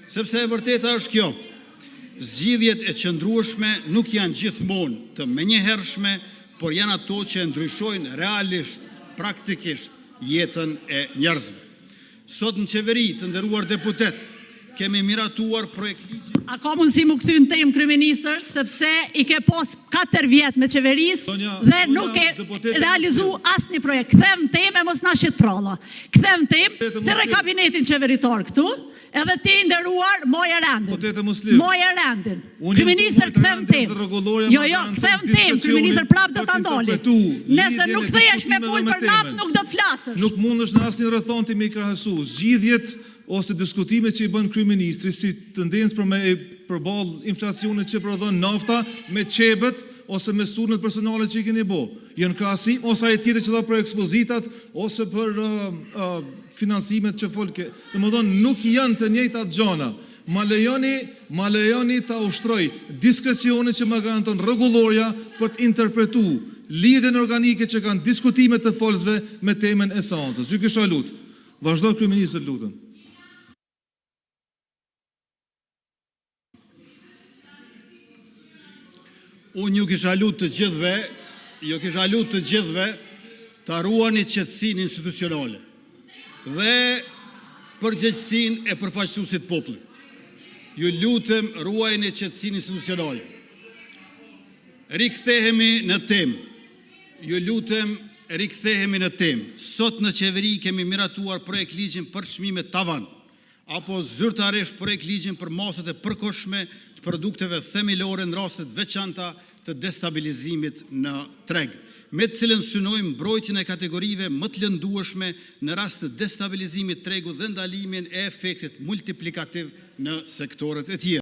Sepse e vërteta është kjo, zgjidhjet e qëndrueshme nuk janë gjithmonë të menjëhershme, por janë ato që ndryshojnë realisht, praktikisht, jetën e njerëzve. Sot në qeveri, të nderuar deputet, kemi miratuar projekt ligji. A ka mundësi mu këty në temë, Kryeministër, sepse i ke pos 4 vjetë me qeverisë dhe nuk e realizu asë një projekt. Kthem temë e mos na shit pralla. Kthem temë të kabinetin qeveritor këtu, edhe ti nderuar Moja Rendin. Moja Rendin. Kryeministër, kthem temë. Kthem temë, Kryeministër, prapë do ta ndoli. Nëse nuk kthehesh me fol për naft, nuk do të flasësh. Nuk mundesh në asnjë rrethon ti me krahasu zgjidhjet ose diskutimet që i bën kryeministri si tendencë për me përballë inflacionit që prodhon nafta me çebet ose me studnet personale që i keni bë. Janë krahasim ose ai tjetër që dha për ekspozitat ose për finansimet që folke. Domethënë nuk janë të njëjtat gjëra. Ma lejoni ta ushtroj diskrecionin që më garanton rregulloria për të interpretuar lidhjen organike që kanë diskutimet të folësve me temën e seancës. Ju kisha lut. Vazhdo kryeministër, lutem. Unë ju kisha lutë të gjithve të ruani qetësinë institucionale dhe përgjegjësinë e përfaqësuesit popullit. Ju lutem, ruajini qetësinë institucionale. Rikthehemi në temë. Ju lutem, rikthehemi në temë. Sot në qeveri kemi miratuar projekt ligjin për çmimet tavan, apo zyrtarisht projekt ligjin për masat e përkohshme të produkteve themelore në rastet veçanta të destabilizimit në treg, me të cilën synojmë mbrojtjen e kategorive më të lëndueshme në rast të destabilizimit të tregut dhe ndalimin e efektit multiplikativ në sektoret e tjera.